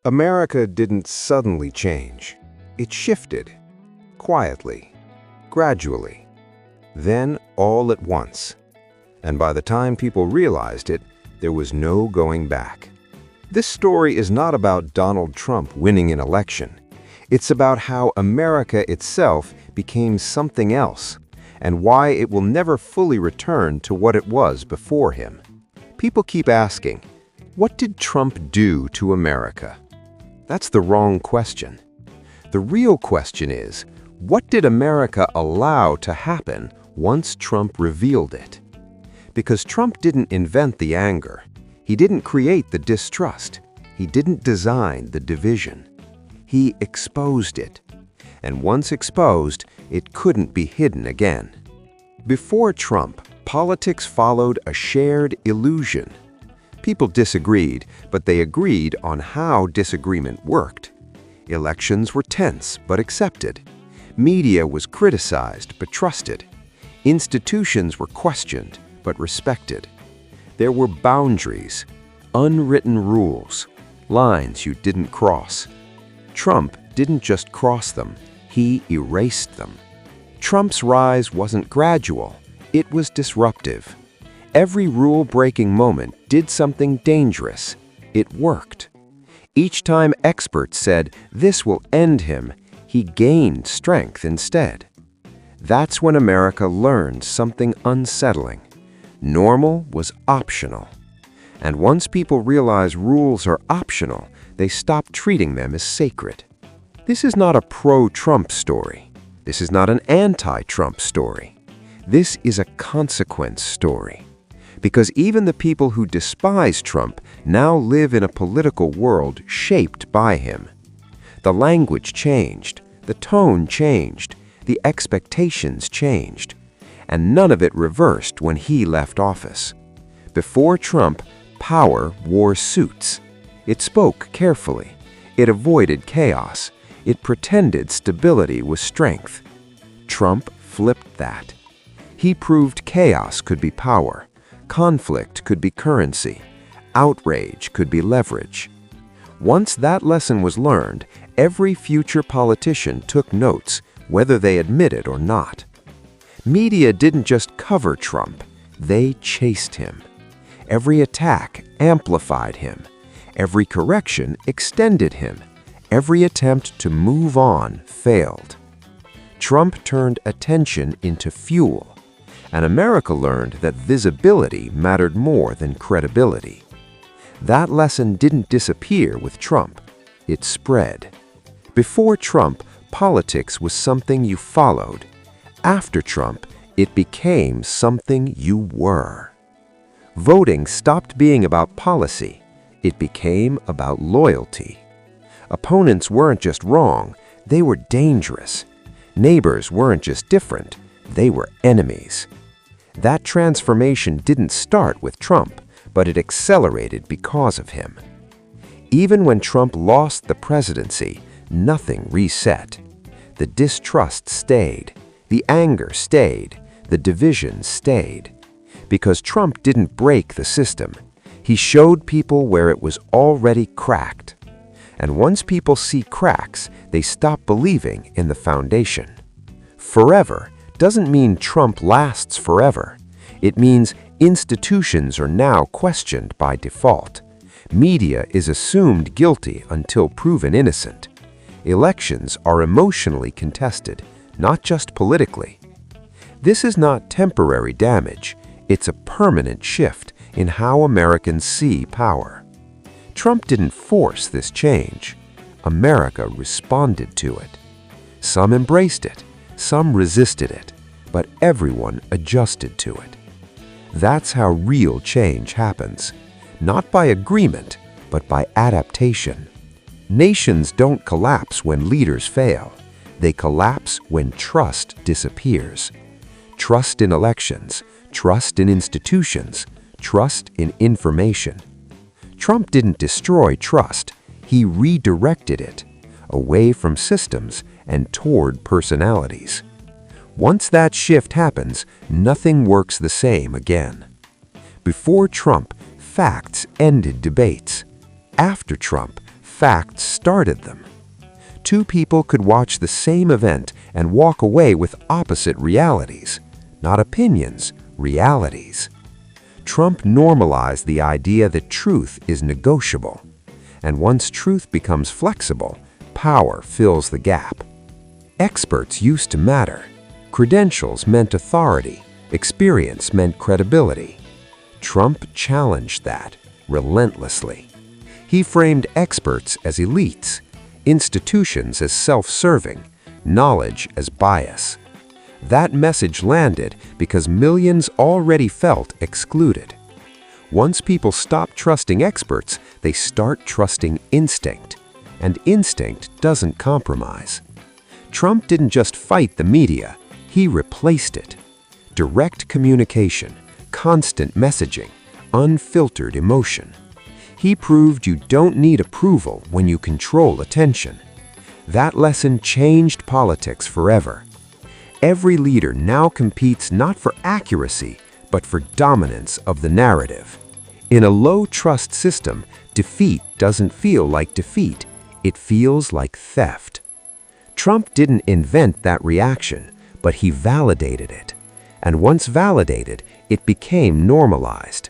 America didn't suddenly change. It shifted, quietly, gradually, then all at once. And by the time people realized it, there was no going back. This story is not about Donald Trump winning an election. It's about how America itself became something else, and why it will never fully return to what it was before him. People keep asking, what did Trump do to America? That's the wrong question. The real question is, what did America allow to happen once Trump revealed it? Because Trump didn't invent the anger. He didn't create the distrust. He didn't design the division. He exposed it. And once exposed, it couldn't be hidden again. Before Trump, politics followed a shared illusion. People disagreed, but they agreed on how disagreement worked. Elections were tense but accepted. Media was criticized but trusted. Institutions were questioned but respected. There were boundaries, unwritten rules, lines you didn't cross. Trump didn't just cross them, he erased them. Trump's rise wasn't gradual, it was disruptive. Every rule-breaking moment did something dangerous. It worked. Each time experts said, "This will end him," he gained strength instead. That's when America learned something unsettling. Normal was optional. And once people realize rules are optional, they stop treating them as sacred. This is not a pro-Trump story. This is not an anti-Trump story. This is a consequence story. Because even the people who despise Trump now live in a political world shaped by him. The language changed, the tone changed, the expectations changed, and none of it reversed when he left office. Before Trump, power wore suits. It spoke carefully. It avoided chaos. It pretended stability was strength. Trump flipped that. He proved chaos could be power. Conflict could be currency. Outrage could be leverage. Once that lesson was learned, every future politician took notes, whether they admit it or not. Media didn't just cover Trump, they chased him. Every attack amplified him. Every correction extended him. Every attempt to move on failed. Trump turned attention into fuel. And America learned that visibility mattered more than credibility. That lesson didn't disappear with Trump. It spread. Before Trump, politics was something you followed. After Trump, it became something you were. Voting stopped being about policy. It became about loyalty. Opponents weren't just wrong, they were dangerous. Neighbors weren't just different, they were enemies. That transformation didn't start with Trump, but it accelerated because of him. Even when Trump lost the presidency, nothing reset. The distrust stayed, the anger stayed, the division stayed. Because Trump didn't break the system, he showed people where it was already cracked. And once people see cracks, they stop believing in the foundation. Forever doesn't mean Trump lasts forever. It means institutions are now questioned by default. Media is assumed guilty until proven innocent. Elections are emotionally contested, not just politically. This is not temporary damage. It's a permanent shift in how Americans see power. Trump didn't force this change. America responded to it. Some embraced it. Some resisted it, but everyone adjusted to it. That's how real change happens, not by agreement, but by adaptation. Nations don't collapse when leaders fail. They collapse when trust disappears. Trust in elections, trust in institutions, trust in information. Trump didn't destroy trust, he redirected it, away from systems and toward personalities. Once that shift happens, nothing works the same again. Before Trump, facts ended debates. After Trump, facts started them. Two people could watch the same event and walk away with opposite realities, not opinions, realities. Trump normalized the idea that truth is negotiable, and once truth becomes flexible, power fills the gap. Experts used to matter. Credentials meant authority. Experience meant credibility. Trump challenged that relentlessly. He framed experts as elites, institutions as self-serving, knowledge as bias. That message landed because millions already felt excluded. Once people stop trusting experts, they start trusting instinct, and instinct doesn't compromise. Trump didn't just fight the media, he replaced it. Direct communication, constant messaging, unfiltered emotion. He proved you don't need approval when you control attention. That lesson changed politics forever. Every leader now competes not for accuracy, but for dominance of the narrative. In a low-trust system, defeat doesn't feel like defeat, it feels like theft. Trump didn't invent that reaction, but he validated it. And once validated, it became normalized.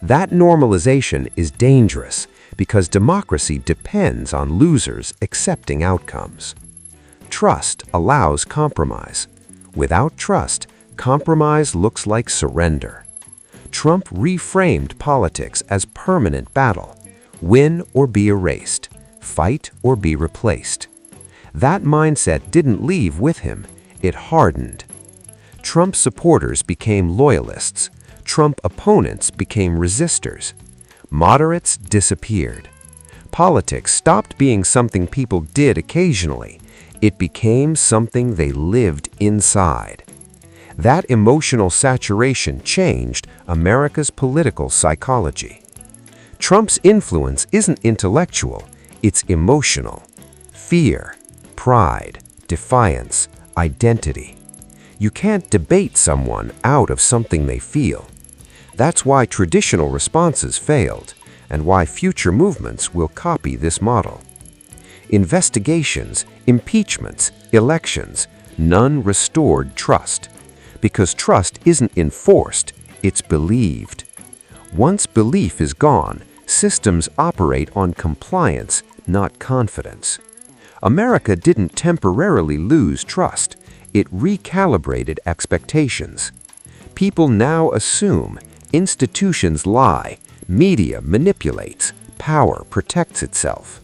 That normalization is dangerous because democracy depends on losers accepting outcomes. Trust allows compromise. Without trust, compromise looks like surrender. Trump reframed politics as permanent battle. Win or be erased. Fight or be replaced. That mindset didn't leave with him, it hardened. Trump supporters became loyalists. Trump opponents became resistors. Moderates disappeared. Politics stopped being something people did occasionally. It became something they lived inside. That emotional saturation changed America's political psychology. Trump's influence isn't intellectual, it's emotional. Fear, pride, defiance, identity. You can't debate someone out of something they feel. That's why traditional responses failed, and why future movements will copy this model. Investigations, impeachments, elections, none restored trust. Because trust isn't enforced, it's believed. Once belief is gone, systems operate on compliance, not confidence. America didn't temporarily lose trust, it recalibrated expectations. People now assume institutions lie, media manipulates, power protects itself.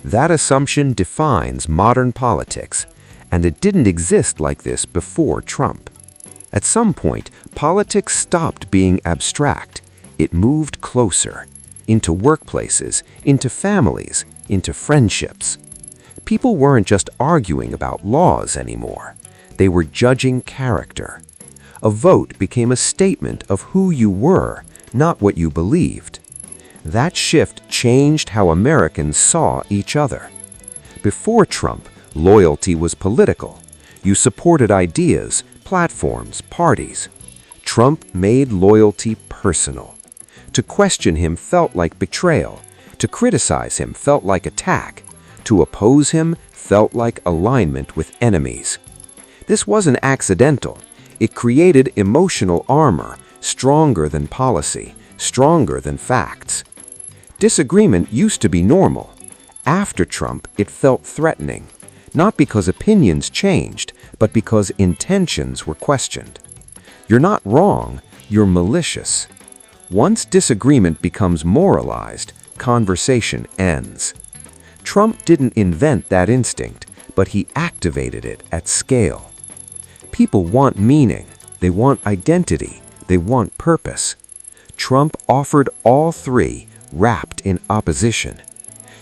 That assumption defines modern politics, and it didn't exist like this before Trump. At some point, politics stopped being abstract. It moved closer, into workplaces, into families, into friendships. People weren't just arguing about laws anymore. They were judging character. A vote became a statement of who you were, not what you believed. That shift changed how Americans saw each other. Before Trump, loyalty was political. You supported ideas, platforms, parties. Trump made loyalty personal. To question him felt like betrayal. To criticize him felt like attack. To oppose him felt like alignment with enemies. This wasn't accidental. It created emotional armor, stronger than policy, stronger than facts. Disagreement used to be normal. After Trump, it felt threatening, not because opinions changed, but because intentions were questioned. You're not wrong, you're malicious. Once disagreement becomes moralized, conversation ends. Trump didn't invent that instinct, but he activated it at scale. People want meaning, they want identity, they want purpose. Trump offered all three, wrapped in opposition.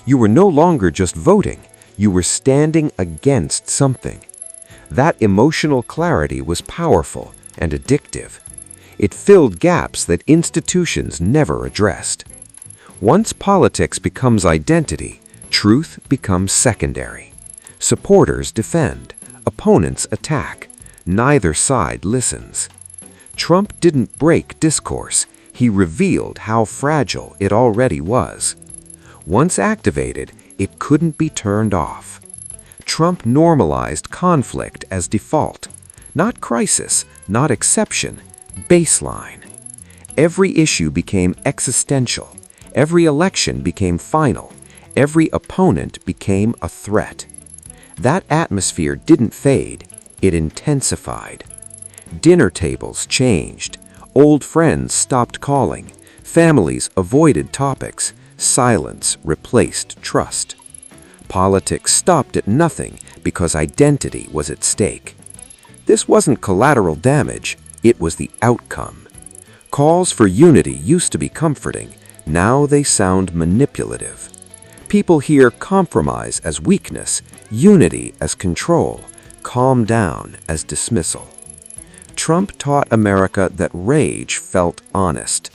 You were no longer just voting, you were standing against something. That emotional clarity was powerful and addictive. It filled gaps that institutions never addressed. Once politics becomes identity, truth becomes secondary. Supporters defend, opponents attack. Neither side listens. Trump didn't break discourse, he revealed how fragile it already was. Once activated, It couldn't be turned off. Trump normalized conflict as default. Not crisis, not exception, baseline. Every issue became existential. Every election became final. Every opponent became a threat. That atmosphere didn't fade, it intensified. Dinner tables changed. Old friends stopped calling. Families avoided topics. Silence replaced trust. Politics stopped at nothing because identity was at stake. This wasn't collateral damage, it was the outcome. Calls for unity used to be comforting, now they sound manipulative. People hear compromise as weakness, unity as control, calm down as dismissal. Trump taught America that rage felt honest.